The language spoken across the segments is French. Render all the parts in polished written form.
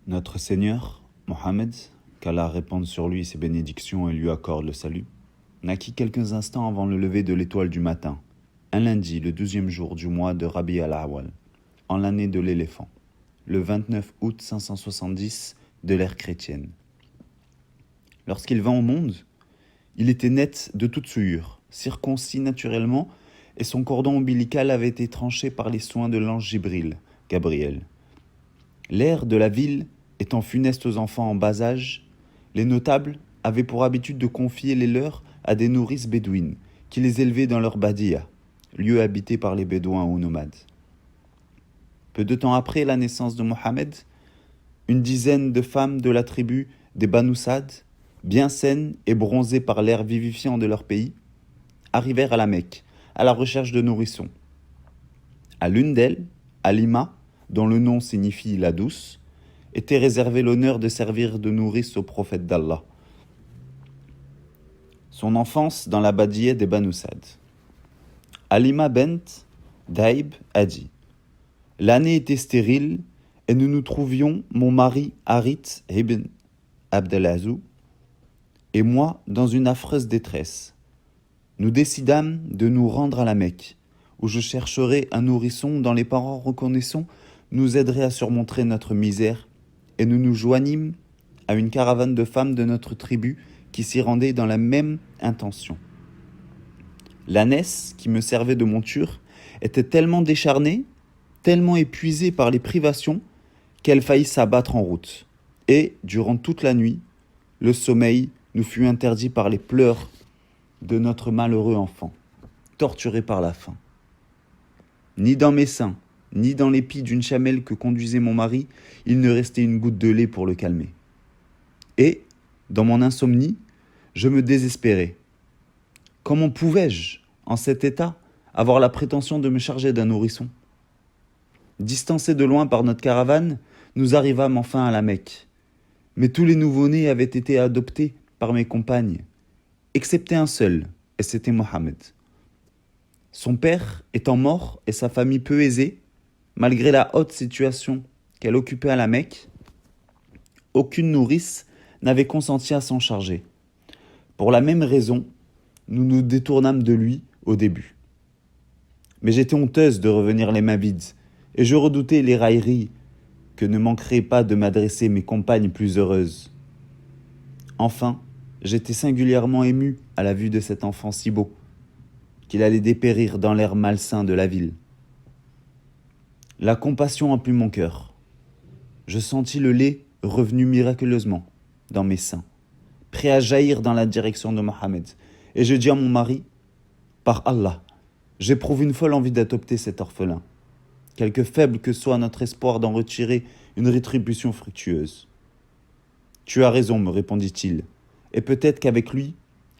Notre Seigneur, Mohammed, qu'Allah répande sur lui ses bénédictions et lui accorde le salut, naquit quelques instants avant le lever de l'étoile du matin, un lundi, le 12e jour du mois de Rabi al-Awwal, en l'année de l'éléphant, le 29 août 570 de l'ère chrétienne. Lorsqu'il vint au monde, il était net de toute souillure, circoncis naturellement, et son cordon ombilical avait été tranché par les soins de l'ange Jibril, Gabriel. L'air de la ville étant funeste aux enfants en bas âge, les notables avaient pour habitude de confier les leurs à des nourrices bédouines, qui les élevaient dans leur badia, lieu habité par les bédouins ou nomades. Peu de temps après la naissance de Mohammed, une dizaine de femmes de la tribu des Banu Sad, bien saines et bronzées par l'air vivifiant de leur pays, arrivèrent à la Mecque, à la recherche de nourrissons. À l'une d'elles, Halima, dont le nom signifie la douce, était réservé l'honneur de servir de nourrice au prophète d'Allah. Son enfance dans la Badiya des Banu Sad. Halima bent Daib a dit « L'année était stérile et nous nous trouvions, mon mari Harith ibn Abdelazou et moi, dans une affreuse détresse. Nous décidâmes de nous rendre à la Mecque, où je chercherais un nourrisson dont les parents reconnaissants nous aideraient à surmonter notre misère, et nous nous joignîmes à une caravane de femmes de notre tribu qui s'y rendait dans la même intention. L'ânesse, qui me servait de monture, était tellement décharnée, tellement épuisée par les privations, qu'elle faillit s'abattre en route. Et, durant toute la nuit, le sommeil nous fut interdit par les pleurs de notre malheureux enfant, torturé par la faim. Ni dans mes seins, ni dans l'épi d'une chamelle que conduisait mon mari, il ne restait une goutte de lait pour le calmer. Et, dans mon insomnie, je me désespérais. Comment pouvais-je, en cet état, avoir la prétention de me charger d'un nourrisson ? Distancés de loin par notre caravane, nous arrivâmes enfin à la Mecque. Mais tous les nouveau-nés avaient été adoptés par mes compagnes, excepté un seul, et c'était Mohammed. Son père étant mort et sa famille peu aisée, malgré la haute situation qu'elle occupait à la Mecque, aucune nourrice n'avait consenti à s'en charger. Pour la même raison, nous nous détournâmes de lui au début. Mais j'étais honteuse de revenir les mains vides, et je redoutais les railleries que ne manqueraient pas de m'adresser mes compagnes plus heureuses. Enfin, j'étais singulièrement ému à la vue de cet enfant si beau, qu'il allait dépérir dans l'air malsain de la ville. La compassion emplit mon cœur. Je sentis le lait revenu miraculeusement dans mes seins, prêt à jaillir dans la direction de Mohammed, et je dis à mon mari, « Par Allah, j'éprouve une folle envie d'adopter cet orphelin, quelque faible que soit notre espoir d'en retirer une rétribution fructueuse. » « Tu as raison, me répondit-il, et peut-être qu'avec lui,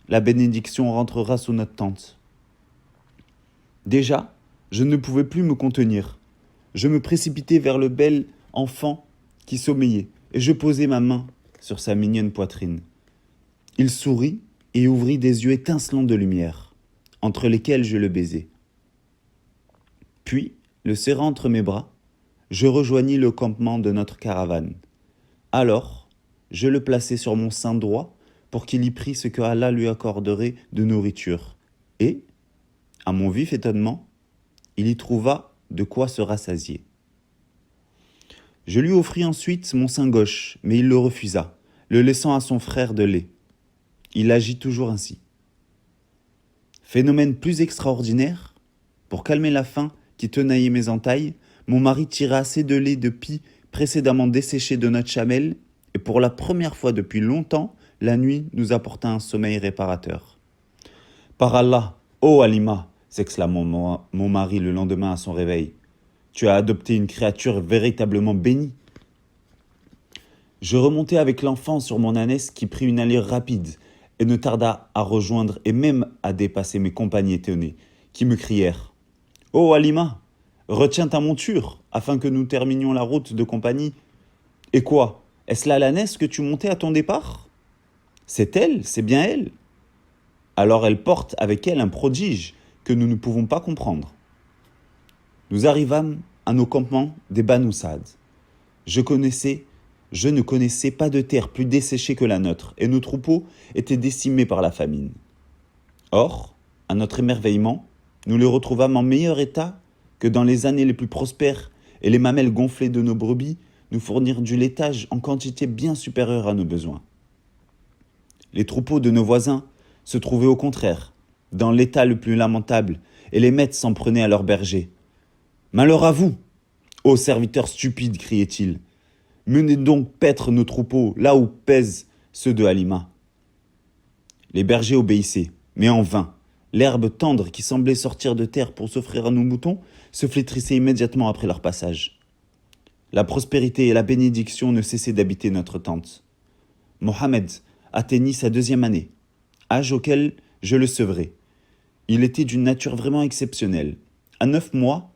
la bénédiction rentrera sous notre tente. » Déjà, je ne pouvais plus me contenir. Je me précipitai vers le bel enfant qui sommeillait, et je posai ma main sur sa mignonne poitrine. Il sourit et ouvrit des yeux étincelants de lumière, entre lesquels je le baisai. Puis, le serrant entre mes bras, je rejoignis le campement de notre caravane. Alors, je le plaçai sur mon sein droit pour qu'il y prît ce que Allah lui accorderait de nourriture. Et, à mon vif étonnement, il y trouva de quoi se rassasier. Je lui offris ensuite mon sein gauche, mais il le refusa, le laissant à son frère de lait. Il agit toujours ainsi. Phénomène plus extraordinaire, pour calmer la faim qui tenaillait mes entailles, mon mari tira assez de lait de pie précédemment desséché de notre chamelle, et pour la première fois depuis longtemps, la nuit nous apporta un sommeil réparateur. « Par Allah, ô Halima !» s'exclama mon mari le lendemain à son réveil. « Tu as adopté une créature véritablement bénie. » Je remontai avec l'enfant sur mon ânesse qui prit une allure rapide et ne tarda à rejoindre et même à dépasser mes compagnes étonnées, qui me crièrent « Ô Halima, retiens ta monture, afin que nous terminions la route de compagnie. » « Et quoi ? Est-ce là l'ânesse que tu montais à ton départ ? » ?»« C'est elle, c'est bien elle. » »« Alors elle porte avec elle un prodige que nous ne pouvons pas comprendre. » Nous arrivâmes à nos campements des Banu Sad. Je connaissais Je ne connaissais pas de terre plus desséchée que la nôtre, et nos troupeaux étaient décimés par la famine. Or, à notre émerveillement, nous les retrouvâmes en meilleur état que dans les années les plus prospères, et les mamelles gonflées de nos brebis nous fournirent du laitage en quantité bien supérieure à nos besoins. Les troupeaux de nos voisins se trouvaient au contraire, dans l'état le plus lamentable, et les maîtres s'en prenaient à leurs bergers. « Malheur à vous, ô serviteurs stupides !» criait-il. « Menez donc paître nos troupeaux là où pèsent ceux de Halima. » Les bergers obéissaient, mais en vain. L'herbe tendre qui semblait sortir de terre pour s'offrir à nos moutons se flétrissait immédiatement après leur passage. La prospérité et la bénédiction ne cessaient d'habiter notre tente. Mohammed atteignit sa 2e année, âge auquel je le sevrai. Il était d'une nature vraiment exceptionnelle. À 9 mois,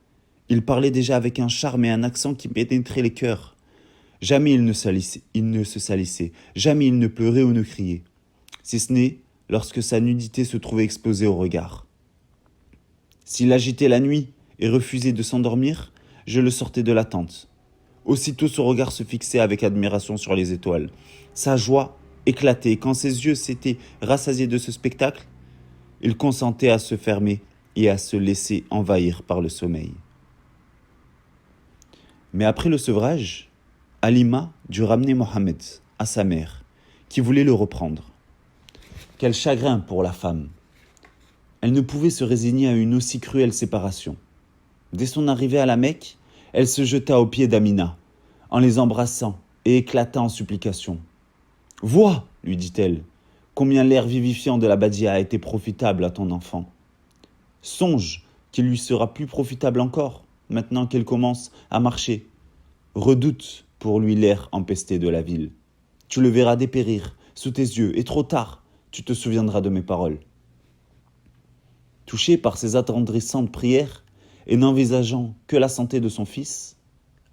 il parlait déjà avec un charme et un accent qui pénétraient les cœurs. Jamais il ne se salissait, jamais il ne pleurait ou ne criait, si ce n'est lorsque sa nudité se trouvait exposée au regard. S'il agitait la nuit et refusait de s'endormir, je le sortais de la tente. Aussitôt son regard se fixait avec admiration sur les étoiles. Sa joie éclatait, et quand ses yeux s'étaient rassasiés de ce spectacle, il consentait à se fermer et à se laisser envahir par le sommeil. Mais après le sevrage, Halima dut ramener Mohammed à sa mère, qui voulait le reprendre. Quel chagrin pour la femme! Elle ne pouvait se résigner à une aussi cruelle séparation. Dès son arrivée à la Mecque, elle se jeta aux pieds d'Amina, en les embrassant et éclata en supplications. « Vois, lui dit-elle, combien l'air vivifiant de la Badia a été profitable à ton enfant. Songe qu'il lui sera plus profitable encore, maintenant qu'elle commence à marcher. Redoute pour lui l'air empesté de la ville. Tu le verras dépérir sous tes yeux, et trop tard, tu te souviendras de mes paroles. » Touchée par ces attendrissantes prières, et n'envisageant que la santé de son fils,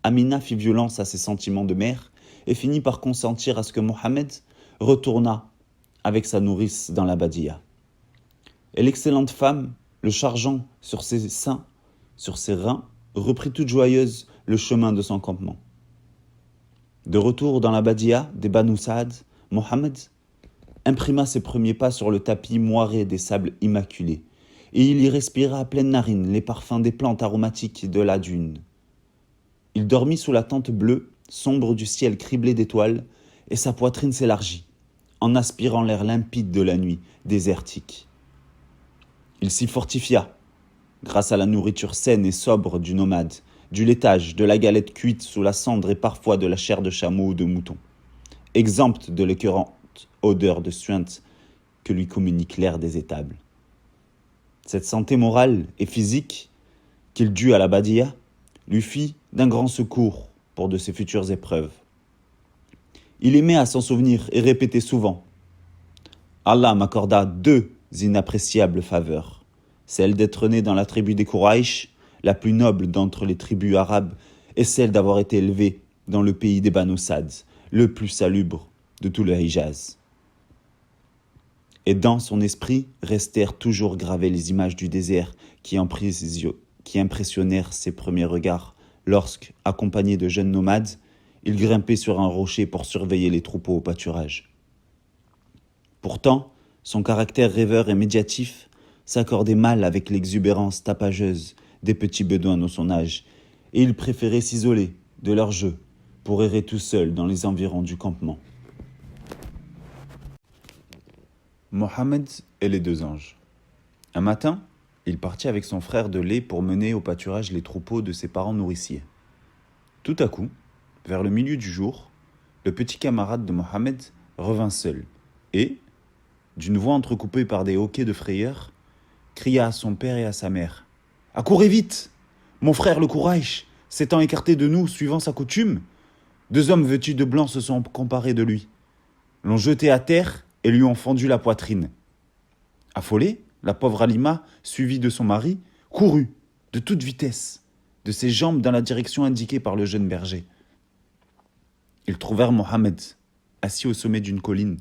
Amina fit violence à ses sentiments de mère et finit par consentir à ce que Mohammed retournât avec sa nourrice dans la Badia. Et l'excellente femme, le chargeant sur ses seins, sur ses reins, reprit toute joyeuse le chemin de son campement. De retour dans la Badia des Banu Saad, Mohammed imprima ses premiers pas sur le tapis moiré des sables immaculés, et il y respira à pleines narines les parfums des plantes aromatiques de la dune. Il dormit sous la tente bleue, sombre du ciel criblé d'étoiles, et sa poitrine s'élargit, en aspirant l'air limpide de la nuit désertique. Il s'y fortifia, grâce à la nourriture saine et sobre du nomade, du laitage, de la galette cuite sous la cendre et parfois de la chair de chameau ou de mouton, exempte de l'écœurante odeur de suinte que lui communique l'air des étables. Cette santé morale et physique qu'il dut à la Badia lui fit d'un grand secours pour de ses futures épreuves. Il aimait à s'en souvenir et répétait souvent « Allah m'accorda 2 inappréciables faveurs, celle d'être né dans la tribu des Quraïch, la plus noble d'entre les tribus arabes, et celle d'avoir été élevé dans le pays des Banu Saad, le plus salubre de tout le Hijaz. » Et dans son esprit restèrent toujours gravées les images du désert qui impressionnèrent ses premiers regards lorsque, accompagné de jeunes nomades, il grimpait sur un rocher pour surveiller les troupeaux au pâturage. Pourtant, son caractère rêveur et médiatif s'accordait mal avec l'exubérance tapageuse des petits bédouins de son âge, et il préférait s'isoler de leur jeu pour errer tout seul dans les environs du campement. Mohammed et les 2 anges. Un matin, il partit avec son frère de lait pour mener au pâturage les troupeaux de ses parents nourriciers. Tout à coup, vers le milieu du jour, le petit camarade de Mohammed revint seul et, d'une voix entrecoupée par des hoquets de frayeur, cria à son père et à sa mère « Accourez vite! Mon frère le Quraïch s'étant écarté de nous suivant sa coutume, 2 hommes vêtus de blanc se sont emparés de lui, l'ont jeté à terre et lui ont fendu la poitrine. » Affolée, la pauvre Halima, suivie de son mari, courut, de toute vitesse, de ses jambes dans la direction indiquée par le jeune berger. Ils trouvèrent Mohammed, assis au sommet d'une colline.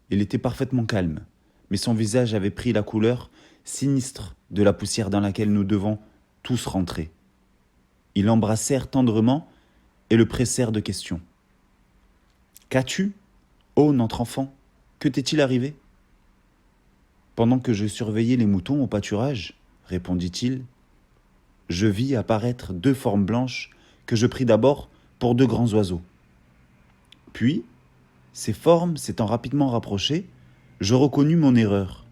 Il était parfaitement calme, mais son visage avait pris la couleur sinistre de la poussière dans laquelle nous devons tous rentrer. Ils l'embrassèrent tendrement et le pressèrent de questions. Qu'as-tu? Oh, notre enfant, que t'est-il arrivé? Pendant que je surveillais les moutons au pâturage, répondit-il, je vis apparaître 2 formes blanches que je pris d'abord pour 2 grands oiseaux. Puis, ces formes s'étant rapidement rapprochées, je reconnus mon erreur.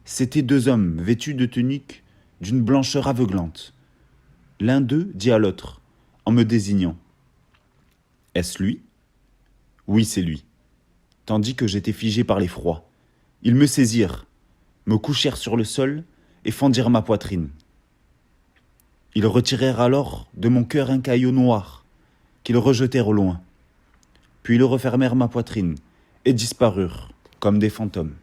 C'étaient 2 hommes vêtus de tuniques d'une blancheur aveuglante. L'un d'eux dit à l'autre, en me désignant. Est-ce lui? Oui, c'est lui. Tandis que j'étais figé par l'effroi. Ils me saisirent, me couchèrent sur le sol et fendirent ma poitrine. Ils retirèrent alors de mon cœur un caillou noir, qu'ils rejetèrent au loin. Puis ils refermèrent ma poitrine et disparurent comme des fantômes.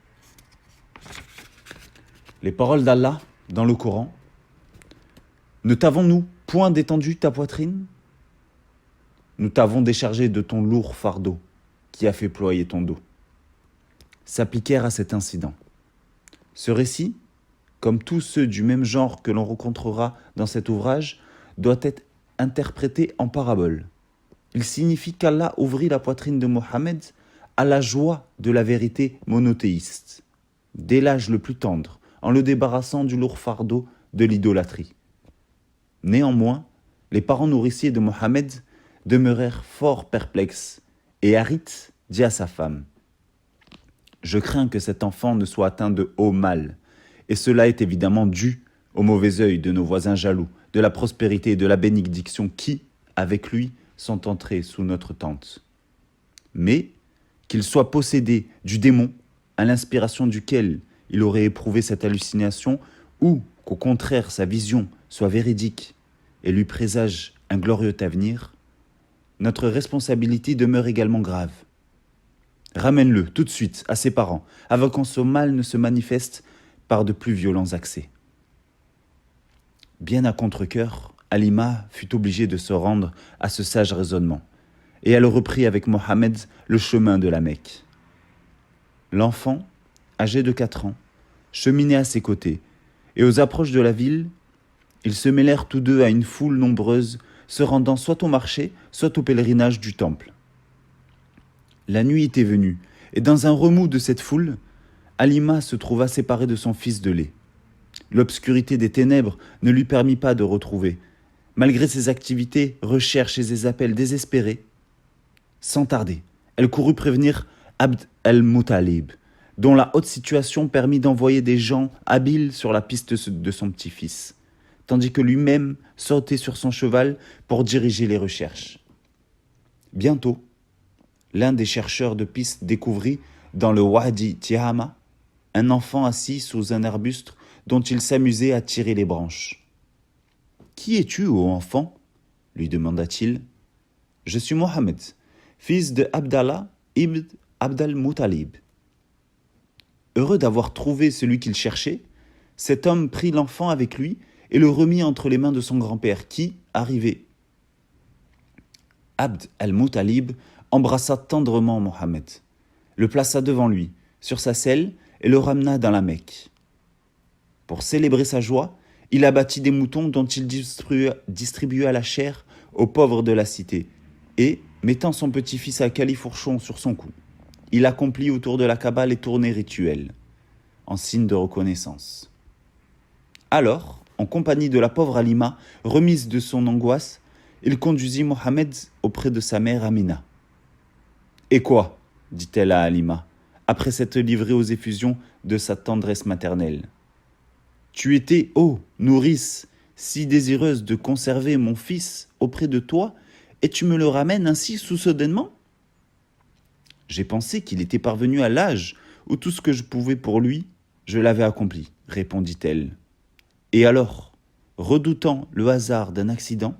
Les paroles d'Allah dans le Coran. Ne t'avons-nous point détendu ta poitrine? Nous t'avons déchargé de ton lourd fardeau qui a fait ployer ton dos. S'appliquèrent à cet incident. Ce récit, comme tous ceux du même genre que l'on rencontrera dans cet ouvrage, doit être interprété en parabole. Il signifie qu'Allah ouvrit la poitrine de Mohammed à la joie de la vérité monothéiste, dès l'âge le plus tendre, en le débarrassant du lourd fardeau de l'idolâtrie. Néanmoins, les parents nourriciers de Mohammed demeurèrent fort perplexes, et Harith dit à sa femme « Je crains que cet enfant ne soit atteint de haut mal, et cela est évidemment dû au mauvais œil de nos voisins jaloux, de la prospérité et de la bénédiction qui, avec lui, sont entrés sous notre tente. Mais qu'il soit possédé du démon, à l'inspiration duquel il aurait éprouvé cette hallucination, ou qu'au contraire sa vision soit véridique et lui présage un glorieux avenir, notre responsabilité demeure également grave. Ramène-le tout de suite à ses parents, avant que son mal ne se manifeste par de plus violents accès. Bien à contre-cœur, Halima fut obligée de se rendre à ce sage raisonnement, et elle reprit avec Mohammed le chemin de la Mecque. L'enfant, âgé de 4 ans, cheminait à ses côtés, et aux approches de la ville, ils se mêlèrent tous deux à une foule nombreuse, se rendant soit au marché, soit au pèlerinage du temple. La nuit était venue, et dans un remous de cette foule, Halima se trouva séparée de son fils de lait. L'obscurité des ténèbres ne lui permit pas de retrouver, malgré ses activités, recherches et ses appels désespérés. Sans tarder, elle courut prévenir Abd al-Muttalib, dont la haute situation permit d'envoyer des gens habiles sur la piste de son petit-fils, tandis que lui-même sautait sur son cheval pour diriger les recherches. Bientôt, l'un des chercheurs de pistes découvrit, dans le Wadi Tihama, un enfant assis sous un arbuste dont il s'amusait à tirer les branches. « Qui es-tu, ô enfant » lui demanda-t-il. « Je suis Mohammed, fils de Abdallah ibn Abd al-Muttalib. » Heureux d'avoir trouvé celui qu'il cherchait, cet homme prit l'enfant avec lui et le remit entre les mains de son grand-père qui, arrivé, Abd al-Muttalib embrassa tendrement Mohammed, le plaça devant lui, sur sa selle, et le ramena dans la Mecque. Pour célébrer sa joie, il abattit des moutons dont il distribua la chair aux pauvres de la cité, et, mettant son petit-fils à califourchon sur son cou, il accomplit autour de la Kaaba les tournées rituelles, en signe de reconnaissance. Alors, en compagnie de la pauvre Halima, remise de son angoisse, il conduisit Mohammed auprès de sa mère Amina. « Et quoi ?» dit-elle à Halima, après s'être livrée aux effusions de sa tendresse maternelle. « Tu étais, ô nourrice, si désireuse de conserver mon fils auprès de toi, et tu me le ramènes ainsi soudainement ? J'ai pensé qu'il était parvenu à l'âge où tout ce que je pouvais pour lui, je l'avais accompli, répondit-elle. Et alors, redoutant le hasard d'un accident,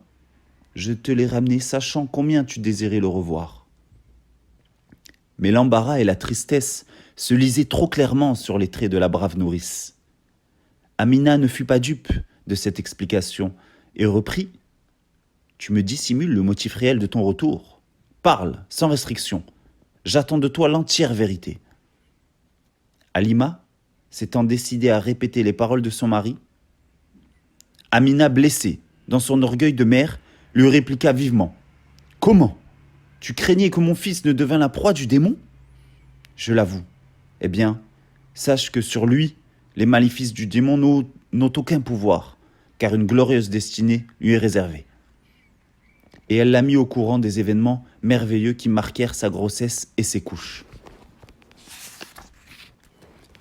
je te l'ai ramené sachant combien tu désirais le revoir. Mais l'embarras et la tristesse se lisaient trop clairement sur les traits de la brave nourrice. Amina ne fut pas dupe de cette explication et reprit « Tu me dissimules le motif réel de ton retour. Parle, sans restriction. J'attends de toi l'entière vérité. » Halima, s'étant décidée à répéter les paroles de son mari, Amina, blessée dans son orgueil de mère, lui répliqua vivement « Comment ? Tu craignais que mon fils ne devînt la proie du démon ? Je l'avoue. Eh bien, sache que sur lui, les maléfices du démon n'ont aucun pouvoir, car une glorieuse destinée lui est réservée. Et elle l'a mis au courant des événements merveilleux qui marquèrent sa grossesse et ses couches.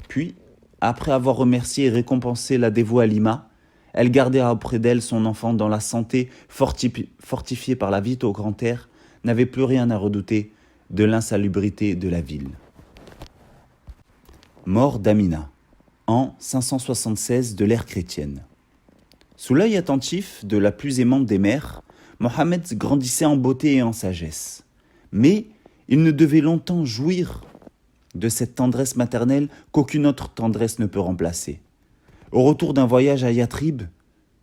Puis, après avoir remercié et récompensé la dévoue Halima, elle gardera auprès d'elle son enfant dont la santé, fortifiée par la visite au grand air, n'avait plus rien à redouter de l'insalubrité de la ville. Mort d'Amina, an 576 de l'ère chrétienne. Sous l'œil attentif de la plus aimante des mères, Mohammed grandissait en beauté et en sagesse. Mais il ne devait longtemps jouir de cette tendresse maternelle qu'aucune autre tendresse ne peut remplacer. Au retour d'un voyage à Yatrib,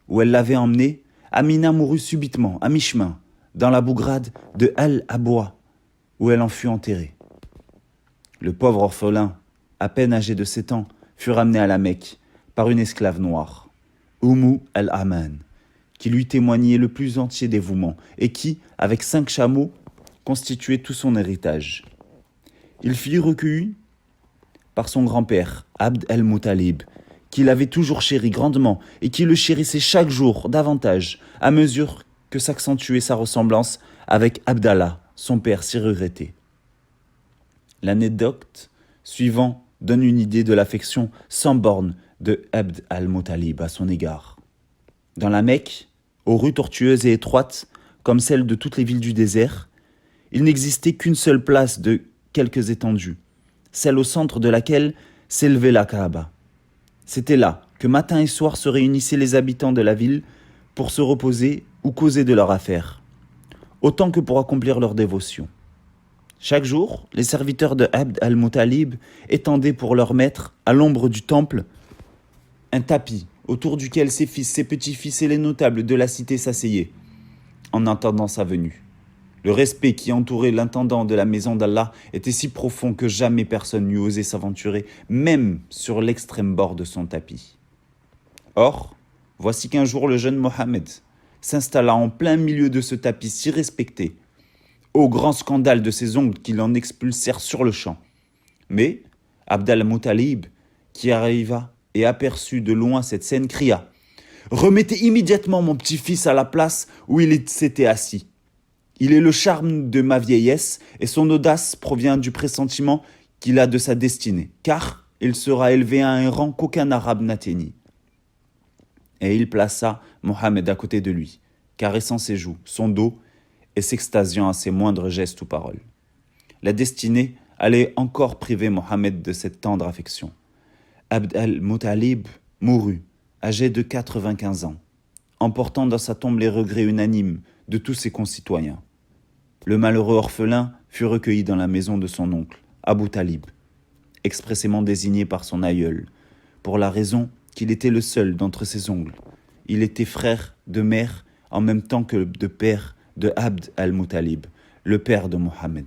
où elle l'avait emmené, Amina mourut subitement, à mi-chemin, dans la bougrade de Al-Abwa, où elle en fut enterrée. Le pauvre orphelin, à peine âgé de 7 ans, fut ramené à la Mecque par une esclave noire, Umm al-Aman, qui lui témoignait le plus entier dévouement et qui, avec 5 chameaux, constituait tout son héritage. Il fut recueilli par son grand-père, Abd al-Muttalib, qui l'avait toujours chéri grandement et qui le chérissait chaque jour davantage, à mesure que s'accentuait sa ressemblance avec Abdallah, son père si regretté. L'anecdote suivante donne une idée de l'affection sans borne de Abd al-Muttalib à son égard. Dans la Mecque, aux rues tortueuses et étroites, comme celles de toutes les villes du désert, il n'existait qu'une seule place de quelques étendues, celle au centre de laquelle s'élevait la Kaaba. C'était là que matin et soir se réunissaient les habitants de la ville pour se reposer ou causer de leurs affaires, autant que pour accomplir leur dévotion. Chaque jour, les serviteurs de Abd al-Muttalib étendaient pour leur maître, à l'ombre du temple, un tapis autour duquel ses fils, ses petits-fils et les notables de la cité s'asseyaient, en attendant sa venue. Le respect qui entourait l'intendant de la maison d'Allah était si profond que jamais personne n'eût osé s'aventurer, même sur l'extrême bord de son tapis. Or, voici qu'un jour le jeune Mohammed s'installa en plein milieu de ce tapis si respecté, au grand scandale de ses oncles qui l'en expulsèrent sur le champ. Mais Abd al-Muttalib, qui arriva et aperçut de loin cette scène, cria « Remettez immédiatement mon petit-fils à la place où il s'était assis. Il est le charme de ma vieillesse et son audace provient du pressentiment qu'il a de sa destinée, car il sera élevé à un rang qu'aucun arabe n'atteignit. » Et il plaça Mohammed à côté de lui, caressant ses joues, son dos et s'extasiant à ses moindres gestes ou paroles. La destinée allait encore priver Mohammed de cette tendre affection. Abd al-Muttalib mourut, âgé de 95 ans, emportant dans sa tombe les regrets unanimes de tous ses concitoyens. Le malheureux orphelin fut recueilli dans la maison de son oncle, Abu Talib, expressément désigné par son aïeul, pour la raison qu'il était le seul d'entre ses oncles. Il était frère de mère en même temps que de père de Abd al-Muttalib, le père de Mohammed.